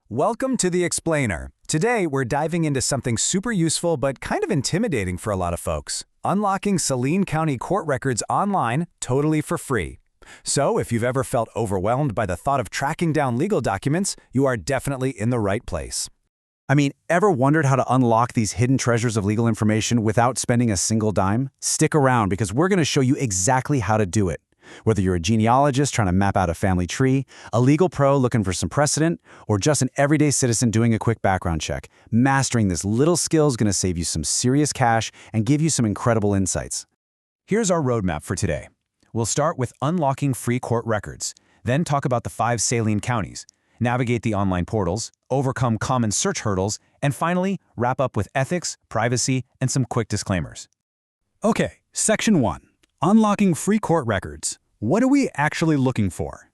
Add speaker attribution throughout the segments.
Speaker 1: Welcome to The Explainer. Today, we're diving into something super useful but kind of intimidating for a lot of folks. Unlocking Saline County court records online, totally for free. So, if you've ever felt overwhelmed by the thought of tracking down legal documents, you are definitely in the right place.
Speaker 2: Ever wondered how to unlock these hidden treasures of legal information without spending a single dime? Stick around because we're going to show you exactly how to do it. Whether you're a genealogist trying to map out a family tree, a legal pro looking for some precedent, or just an everyday citizen doing a quick background check, mastering this little skill is going to save you some serious cash and give you some incredible insights.
Speaker 1: Here's our roadmap for today. We'll start with unlocking free court records, then talk about the 5 Saline counties, navigate the online portals, overcome common search hurdles, and finally, wrap up with ethics, privacy, and some quick disclaimers.
Speaker 3: Okay, Section 1. Unlocking free court records. What are we actually looking for?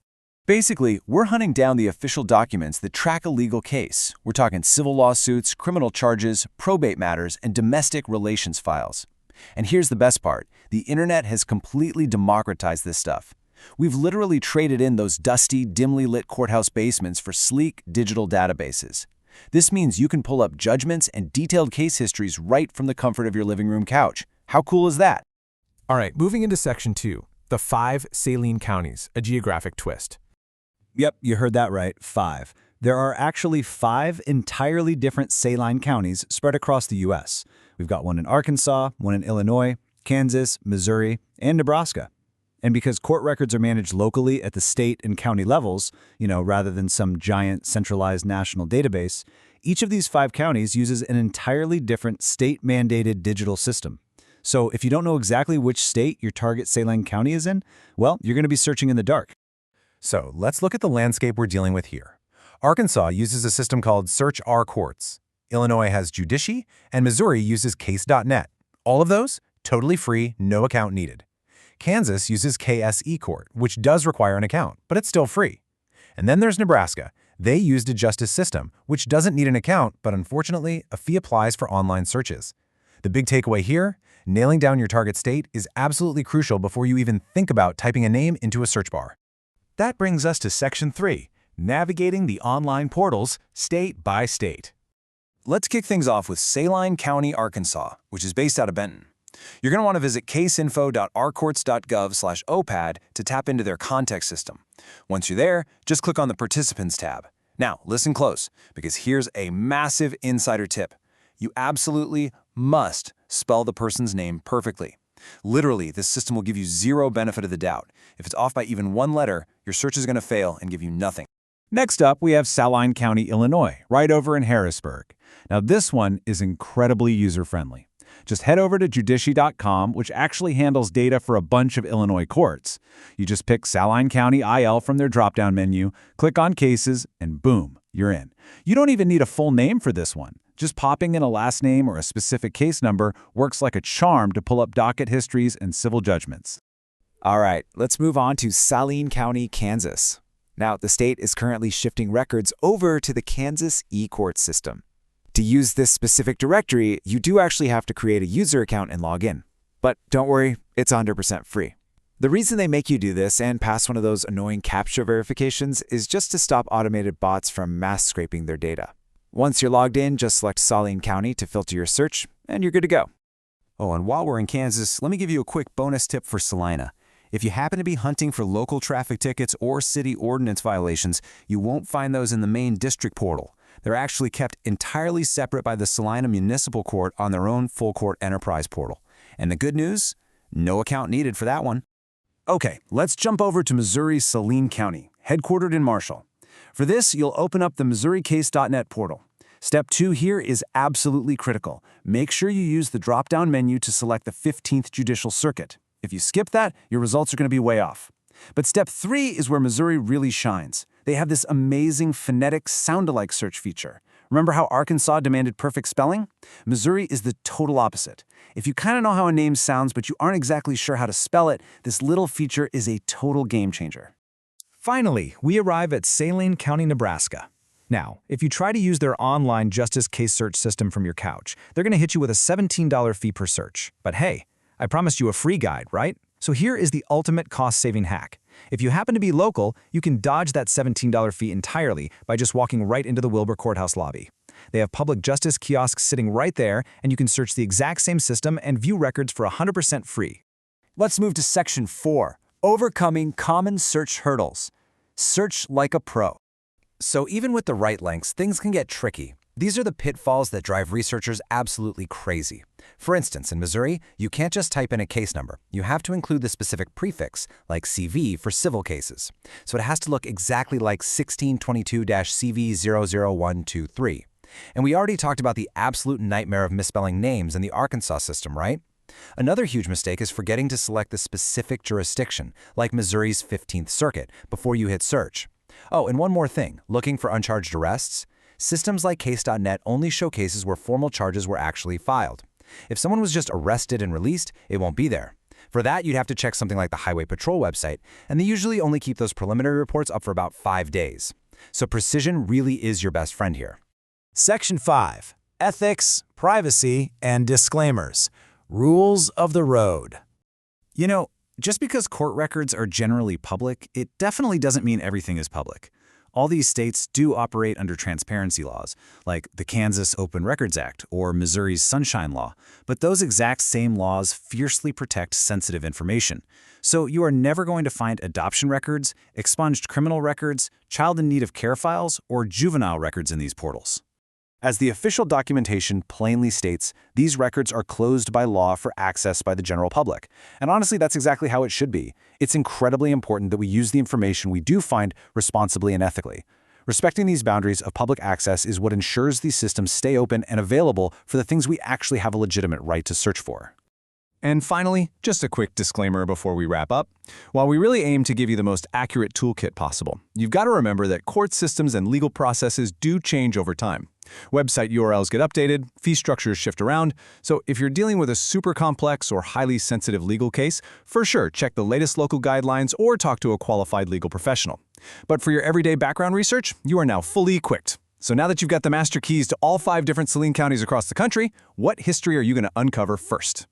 Speaker 4: Basically, we're hunting down the official documents that track a legal case. We're talking civil lawsuits, criminal charges, probate matters, and domestic relations files. And here's the best part. The internet has completely democratized this stuff. We've literally traded in those dusty, dimly lit courthouse basements for sleek, digital databases. This means you can pull up judgments and detailed case histories right from the comfort of your living room couch. How cool is that?
Speaker 5: All right, moving into Section 2, the 5 Saline counties, a geographic twist.
Speaker 3: Yep, you heard that right, 5. There are actually 5 entirely different saline counties spread across the U.S. We've got one in Arkansas, one in Illinois, Kansas, Missouri, and Nebraska. And because court records are managed locally at the state and county levels, rather than some giant centralized national database, each of these 5 counties uses an entirely different state-mandated digital system. So if you don't know exactly which state your target saline county is in, well, you're going to be searching in the dark.
Speaker 1: So let's look at the landscape we're dealing with here. Arkansas uses a system called Search Our Courts. Illinois has Judici, and Missouri uses Case.net. All of those, totally free, no account needed. Kansas uses KSE Court, which does require an account, but it's still free. And then there's Nebraska. They used a justice system, which doesn't need an account, but unfortunately, a fee applies for online searches. The big takeaway here, nailing down your target state is absolutely crucial before you even think about typing a name into a search bar. That brings us to Section 3, navigating the online portals state by state.
Speaker 4: Let's kick things off with Saline County, Arkansas, which is based out of Benton. You're going to want to visit caseinfo.rcourts.gov/OPAD to tap into their context system. Once you're there, just click on the Participants tab. Now, listen close, because here's a massive insider tip. You absolutely must spell the person's name perfectly. Literally, this system will give you zero benefit of the doubt. If it's off by even one letter, your search is going to fail and give you nothing.
Speaker 3: Next up, we have Saline County, Illinois, right over in Harrisburg. Now, this one is incredibly user-friendly. Just head over to Judici.com, which actually handles data for a bunch of Illinois courts. You just pick Saline County IL from their drop-down menu, click on Cases, and boom, you're in. You don't even need a full name for this one. Just popping in a last name or a specific case number works like a charm to pull up docket histories and civil judgments.
Speaker 6: All right, let's move on to Saline County, Kansas. Now, the state is currently shifting records over to the Kansas e-court system. To use this specific directory, you do actually have to create a user account and log in. But don't worry, it's 100% free. The reason they make you do this and pass one of those annoying CAPTCHA verifications is just to stop automated bots from mass scraping their data. Once you're logged in, just select Saline County to filter your search, and you're good to go.
Speaker 1: Oh, and while we're in Kansas, let me give you a quick bonus tip for Salina. If you happen to be hunting for local traffic tickets or city ordinance violations, you won't find those in the main district portal. They're actually kept entirely separate by the Salina Municipal Court on their own full court enterprise portal. And the good news? No account needed for that one. Okay, let's jump over to Missouri's Saline County, headquartered in Marshall. For this, you'll open up the MissouriCase.net portal. Step 2 here is absolutely critical. Make sure you use the drop-down menu to select the 15th Judicial Circuit. If you skip that, your results are going to be way off. But Step 3 is where Missouri really shines. They have this amazing phonetic sound-alike search feature. Remember how Arkansas demanded perfect spelling? Missouri is the total opposite. If you kind of know how a name sounds but you aren't exactly sure how to spell it, this little feature is a total game changer.
Speaker 3: Finally, we arrive at Saline County, Nebraska. Now, if you try to use their online justice case search system from your couch, they're going to hit you with a $17 fee per search. But hey, I promised you a free guide, right?
Speaker 2: So here is the ultimate cost-saving hack. If you happen to be local, you can dodge that $17 fee entirely by just walking right into the Wilbur Courthouse lobby. They have public justice kiosks sitting right there, and you can search the exact same system and view records for 100% free.
Speaker 4: Let's move to Section 4, Overcoming Common Search Hurdles. Search like a pro. So even with the right links, things can get tricky. These are the pitfalls that drive researchers absolutely crazy. For instance, in Missouri, you can't just type in a case number. You have to include the specific prefix, like CV for civil cases. So it has to look exactly like 1622-CV00123. And we already talked about the absolute nightmare of misspelling names in the Arkansas system, right? Another huge mistake is forgetting to select the specific jurisdiction, like Missouri's 15th Circuit, before you hit search. Oh, and one more thing, looking for uncharged arrests? Systems like Case.net only show cases where formal charges were actually filed. If someone was just arrested and released, it won't be there. For that, you'd have to check something like the Highway Patrol website, and they usually only keep those preliminary reports up for about 5 days. So precision really is your best friend here.
Speaker 2: Section 5. Ethics, Privacy, and Disclaimers. Rules of the road. You know, just because court records are generally public, it definitely doesn't mean everything is public. All these states do operate under transparency laws, like the Kansas Open Records Act or Missouri's Sunshine Law, but those exact same laws fiercely protect sensitive information. So you are never going to find adoption records, expunged criminal records, child in need of care files, or juvenile records in these portals.
Speaker 4: As the official documentation plainly states, these records are closed by law for access by the general public. And honestly, that's exactly how it should be. It's incredibly important that we use the information we do find responsibly and ethically. Respecting these boundaries of public access is what ensures these systems stay open and available for the things we actually have a legitimate right to search for.
Speaker 5: And finally, just a quick disclaimer before we wrap up. While we really aim to give you the most accurate toolkit possible, you've got to remember that court systems and legal processes do change over time. Website URLs get updated, fee structures shift around, so if you're dealing with a super complex or highly sensitive legal case, for sure check the latest local guidelines or talk to a qualified legal professional. But for your everyday background research, you are now fully equipped. So now that you've got the master keys to all 5 different Saline counties across the country, what history are you going to uncover first?